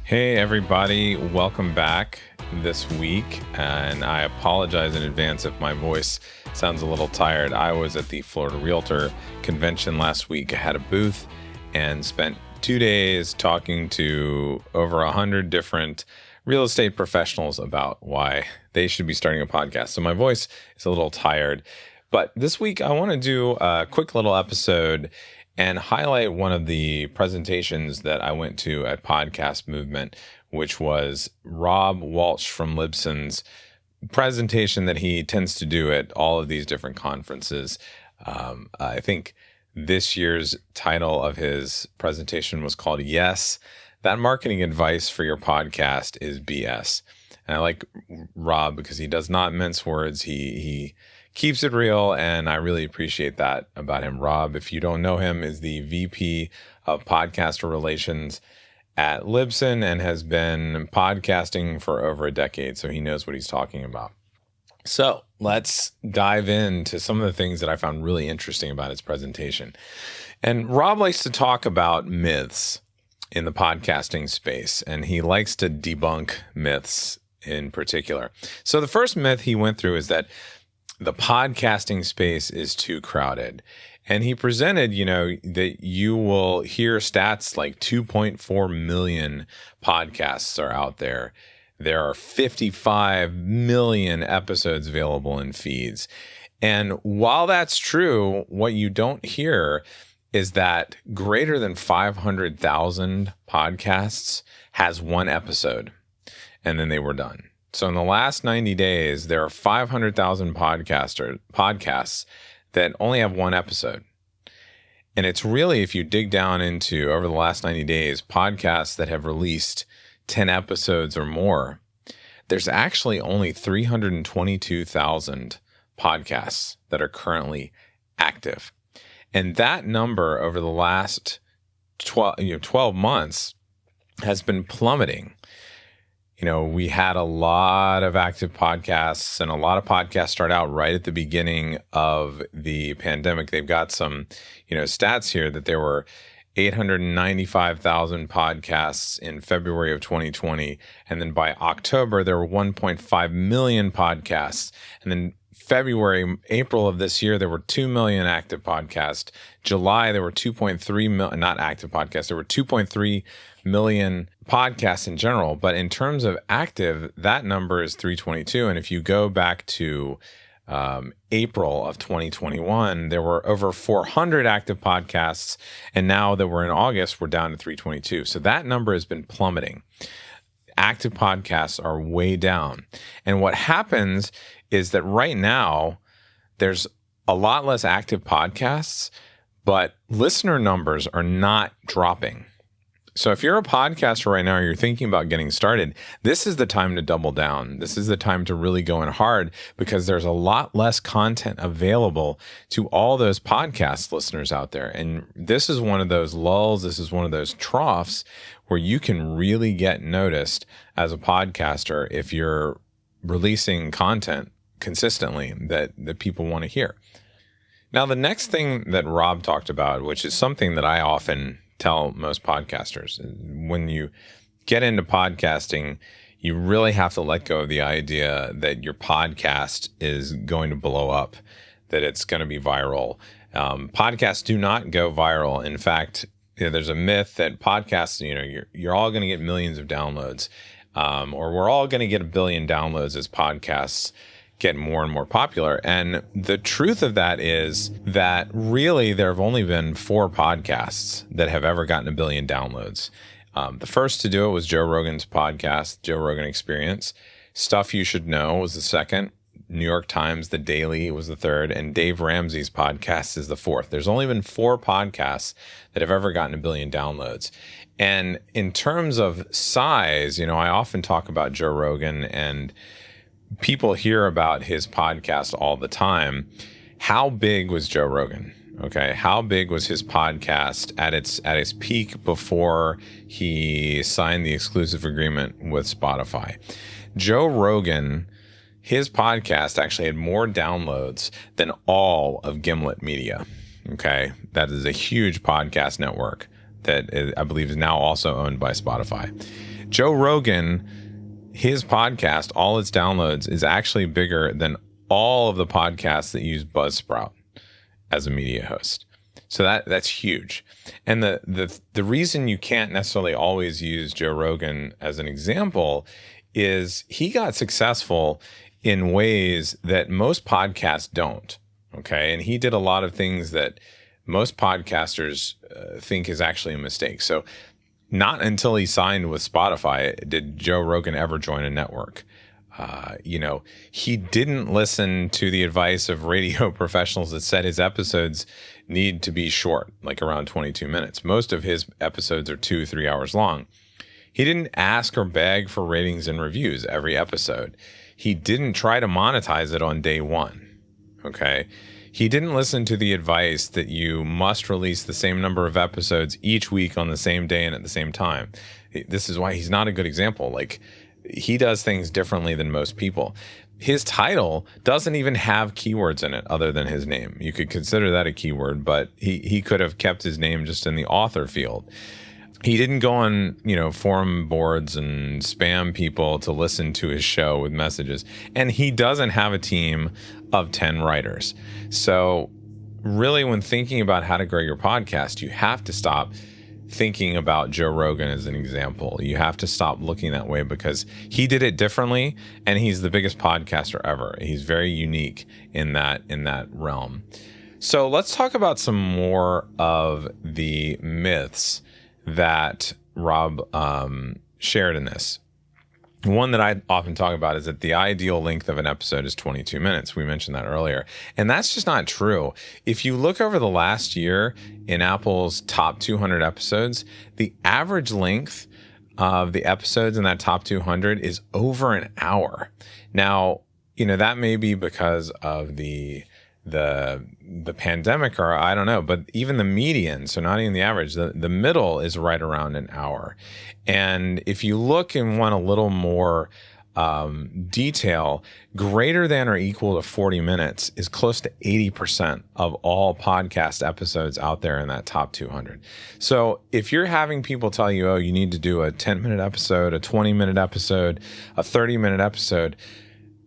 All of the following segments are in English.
Hey everybody, welcome back this week, and I apologize in advance if my voice sounds a little tired. I was at the Florida Realtor convention last week. I had a booth and spent 2 days talking to over 100 different real estate professionals about why they should be starting a podcast. So my voice is a little tired, but this week I want to do a quick little episode and highlight one of the presentations that I went to at Podcast Movement, which was Rob Walsh from Libsyn's presentation that he tends to do at all of these different conferences. I think this year's title of his presentation was called Yes, That Marketing Advice for Your Podcast is BS. And I like Rob because he does not mince words. He keeps it real, and I really appreciate that about him. Rob, if you don't know him, is the VP of Podcaster Relations at Libsyn and has been podcasting for over a decade, so he knows what he's talking about. So let's dive into some of the things that I found really interesting about his presentation. And Rob likes to talk about myths in the podcasting space, and he likes to debunk myths in particular. So the first myth he went through is that the podcasting space is too crowded. And he presented, that you will hear stats like 2.4 million podcasts are out there. There are 55 million episodes available in feeds. And while that's true, what you don't hear is that greater than 500,000 podcasts has one episode, and then they were done. So in the last 90 days, there are 500,000 podcasts that only have one episode. And it's really, if you dig down into over the last 90 days, podcasts that have released 10 episodes or more, there's actually only 322,000 podcasts that are currently active. And that number over the last 12 months has been plummeting. We had a lot of active podcasts, and a lot of podcasts start out right at the beginning of the pandemic. They've got some, stats here that there were 895,000 podcasts in February of 2020. And then by October, there were 1.5 million podcasts. And then April of this year, there were 2 million active podcasts. July, there were 2.3 million, not active podcasts, there were 2.3 million podcasts in general. But in terms of active, that number is 322. And if you go back to April of 2021, there were over 400 active podcasts. And now that we're in August, we're down to 322. So that number has been plummeting. Active podcasts are way down. And what happens is that right now there's a lot less active podcasts, but listener numbers are not dropping. So if you're a podcaster right now, you're thinking about getting started, this is the time to double down. This is the time to really go in hard because there's a lot less content available to all those podcast listeners out there. And this is one of those lulls. This is one of those troughs where you can really get noticed as a podcaster if you're releasing content consistently that people want to hear. Now, the next thing that Rob talked about, which is something that I often tell most podcasters, when you get into podcasting, you really have to let go of the idea that your podcast is going to blow up, that it's going to be viral. Podcasts do not go viral. In fact, there's a myth that podcasts, you're all going to get millions of downloads, or we're all going to get 1 billion downloads as podcasts get more and more popular. And the truth of that is that really there have only been 4 podcasts that have ever gotten 1 billion downloads. The first to do it was Joe Rogan's podcast, Joe Rogan Experience. Stuff You Should Know was the second. New York Times, The Daily was the third. And Dave Ramsey's podcast is the fourth. There's only been 4 podcasts that have ever gotten 1 billion downloads. And in terms of size, I often talk about Joe Rogan, and people hear about his podcast all the time. How big was Joe Rogan? Okay. How big was his podcast at its peak before he signed the exclusive agreement with Spotify? Joe Rogan, his podcast actually had more downloads than all of Gimlet Media. Okay. That is a huge podcast network that I believe is now also owned by Spotify. Joe Rogan, his podcast, all its downloads is actually bigger than all of the podcasts that use Buzzsprout as a media host. So that's huge. And the reason you can't necessarily always use Joe Rogan as an example is he got successful in ways that most podcasts don't. Okay. And he did a lot of things that most podcasters think is actually a mistake. So not until he signed with Spotify did Joe Rogan ever join a network. He didn't listen to the advice of radio professionals that said his episodes need to be short, like around 22 minutes. Most of his episodes are 2-3 hours long. He didn't ask or beg for ratings and reviews every episode. He didn't try to monetize it on day one. Okay. He didn't listen to the advice that you must release the same number of episodes each week on the same day and at the same time. This is why he's not a good example. Like, he does things differently than most people. His title doesn't even have keywords in it other than his name. You could consider that a keyword, but he could have kept his name just in the author field. He didn't go on, forum boards and spam people to listen to his show with messages. And he doesn't have a team of 10 writers. So really, when thinking about how to grow your podcast, you have to stop thinking about Joe Rogan as an example. You have to stop looking that way because he did it differently and he's the biggest podcaster ever. He's very unique in that realm. So let's talk about some more of the myths that Rob shared in this. One that I often talk about is that the ideal length of an episode is 22 minutes. We mentioned that earlier. And that's just not true. If you look over the last year in Apple's top 200 episodes, the average length of the episodes in that top 200 is over an hour. Now, that may be because of the pandemic, or I don't know, but even the median, so not even the average, the middle is right around an hour. And if you look and want a little more detail, greater than or equal to 40 minutes is close to 80% of all podcast episodes out there in that top 200. So if you're having people tell you, oh, you need to do a 10-minute episode, a 20-minute episode, a 30-minute episode,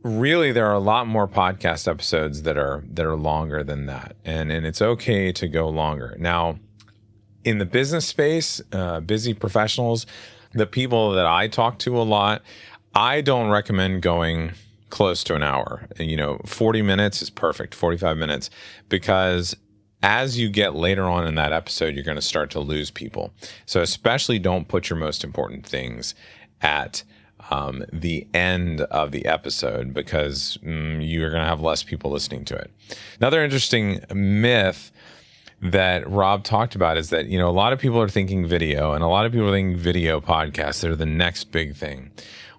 really, there are a lot more podcast episodes that are longer than that. And it's okay to go longer. Now, in the business space, busy professionals, the people that I talk to a lot, I don't recommend going close to an hour. 40 minutes is perfect, 45 minutes, because as you get later on in that episode, you're going to start to lose people. So especially don't put your most important things at the end of the episode, because you're going to have less people listening to it. Another interesting myth that Rob talked about is that, a lot of people are thinking video, and a lot of people are thinking video podcasts. They're the next big thing.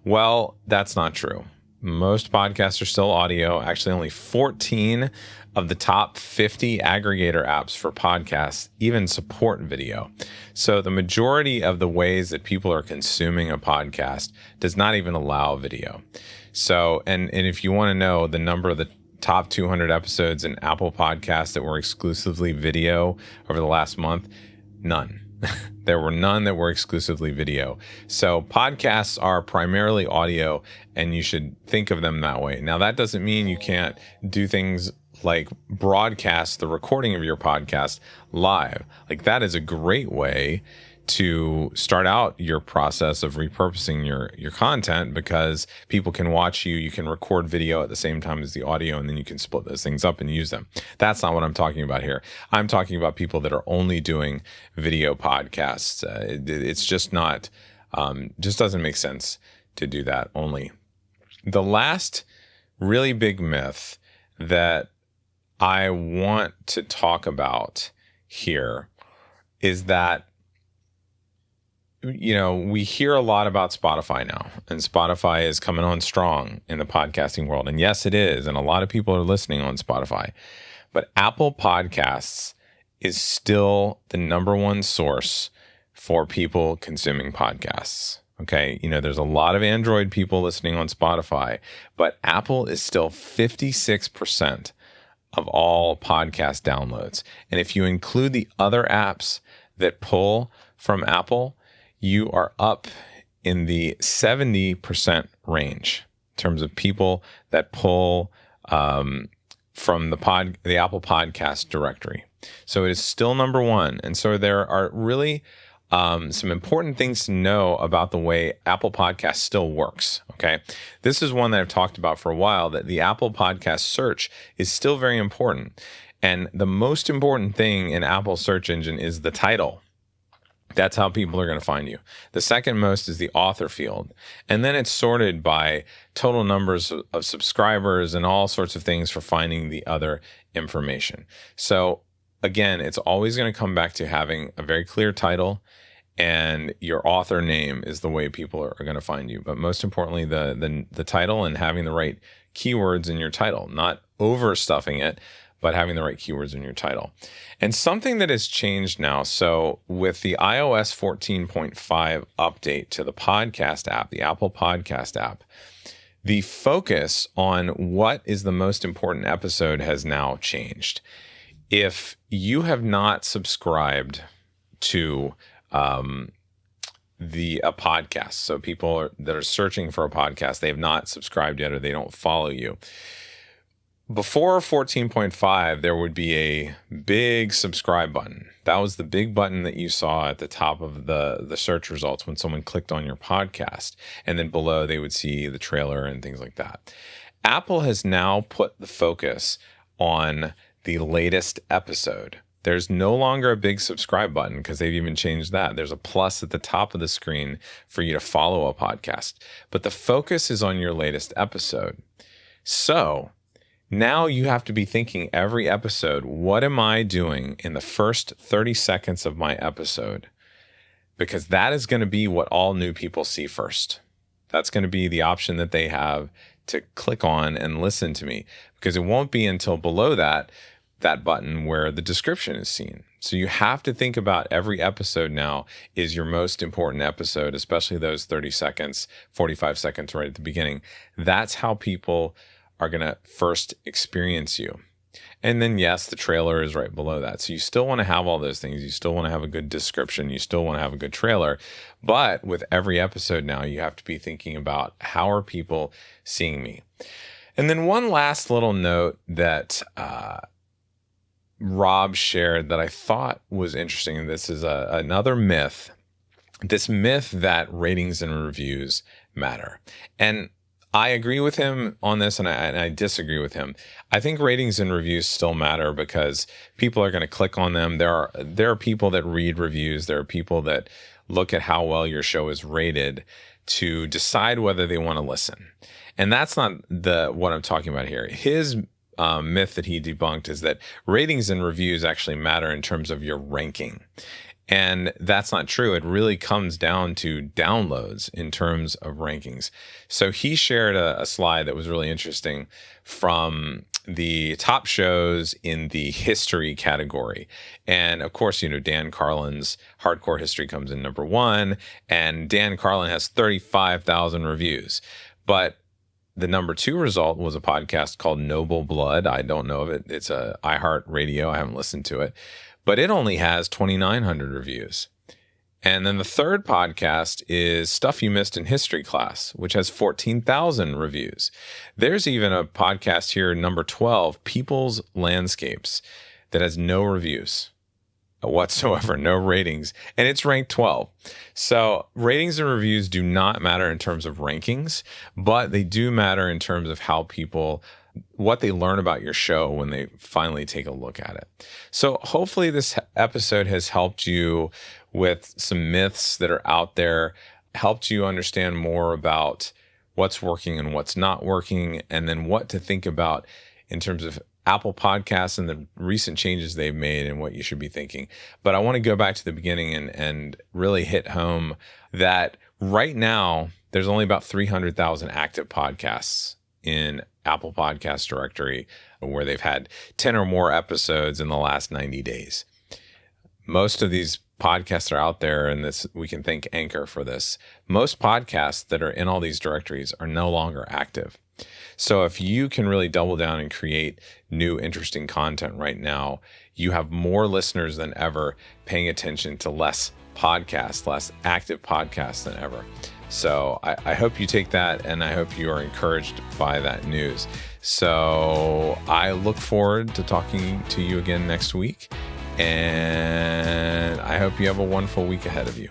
Well, that's not true. Most podcasts are still audio. Actually, only 14 of the top 50 aggregator apps for podcasts even support video. So the majority of the ways that people are consuming a podcast does not even allow video. So, and if you want to know the number of the top 200 episodes in Apple Podcasts that were exclusively video over the last month, none. There were none that were exclusively video. So podcasts are primarily audio, and you should think of them that way. Now, that doesn't mean you can't do things like broadcast the recording of your podcast live. Like, that is a great way to start out your process of repurposing your content, because people can watch you. You can record video at the same time as the audio, and then you can split those things up and use them. That's not what I'm talking about here. I'm talking about people that are only doing video podcasts. It's just not, just doesn't make sense to do that only. The last really big myth that I want to talk about here is that, we hear a lot about Spotify now, and Spotify is coming on strong in the podcasting world. And yes, it is. And a lot of people are listening on Spotify. But Apple Podcasts is still the number one source for people consuming podcasts. Okay. There's a lot of Android people listening on Spotify, but Apple is still 56% of all podcast downloads. And if you include the other apps that pull from Apple, you are up in the 70% range in terms of people that pull from the Apple Podcast directory. So it is still number one. And so there are really some important things to know about the way Apple Podcast still works. Okay. This is one that I've talked about for a while, that the Apple Podcast search is still very important. And the most important thing in Apple's search engine is the title. That's how people are going to find you. The second most is the author field. And then it's sorted by total numbers of subscribers and all sorts of things for finding the other information. So again, it's always going to come back to having a very clear title, and your author name is the way people are going to find you. But most importantly, the title and having the right keywords in your title, not overstuffing it, but having the right keywords in your title. And something that has changed now, so with the iOS 14.5 update to the podcast app, the Apple Podcast app, the focus on what is the most important episode has now changed. If you have not subscribed to a podcast, so people that are searching for a podcast, they have not subscribed yet or they don't follow you. Before 14.5, there would be a big subscribe button. That was the big button that you saw at the top of the search results when someone clicked on your podcast. And then below, they would see the trailer and things like that. Apple has now put the focus on the latest episode. There's no longer a big subscribe button because they've even changed that. There's a plus at the top of the screen for you to follow a podcast. But the focus is on your latest episode. So now you have to be thinking every episode, what am I doing in the first 30 seconds of my episode? Because that is going to be what all new people see first. That's going to be the option that they have to click on and listen to me, because it won't be until below that button where the description is seen. So you have to think about every episode now is your most important episode, especially those 30 seconds, 45 seconds right at the beginning. That's how people are going to first experience you. And then, yes, the trailer is right below that. So you still want to have all those things. You still want to have a good description. You still want to have a good trailer. But with every episode now, you have to be thinking about how are people seeing me? And then one last little note that Rob shared that I thought was interesting. And this is another myth. This myth that ratings and reviews matter. And I agree with him on this, and I disagree with him. I think ratings and reviews still matter because people are going to click on them. There are people that read reviews. There are people that look at how well your show is rated to decide whether they want to listen. And that's not what I'm talking about here. His myth that he debunked is that ratings and reviews actually matter in terms of your ranking. And that's not true. It really comes down to downloads in terms of rankings. So he shared a slide that was really interesting from the top shows in the history category. And of course, Dan Carlin's Hardcore History comes in number one, and Dan Carlin has 35,000 reviews. But the number two result was a podcast called Noble Blood. I don't know of it. It's a iHeartRadio. I haven't listened to it. But it only has 2,900 reviews. And then the third podcast is Stuff You Missed in History Class, which has 14,000 reviews. There's even a podcast here, number 12, People's Landscapes, that has no reviews whatsoever, no ratings, and it's ranked 12. So ratings and reviews do not matter in terms of rankings, but they do matter in terms of how people what they learn about your show when they finally take a look at it. So hopefully this episode has helped you with some myths that are out there, helped you understand more about what's working and what's not working, and then what to think about in terms of Apple Podcasts and the recent changes they've made and what you should be thinking. But I want to go back to the beginning and really hit home that right now there's only about 300,000 active podcasts in Apple Podcast directory where they've had 10 or more episodes in the last 90 days. Most of these podcasts are out there, and this we can thank Anchor for this. Most podcasts that are in all these directories are no longer active. So if you can really double down and create new, interesting content right now, you have more listeners than ever paying attention to less active podcasts than ever. So I hope you take that, and I hope you are encouraged by that news. So I look forward to talking to you again next week, and I hope you have a wonderful week ahead of you.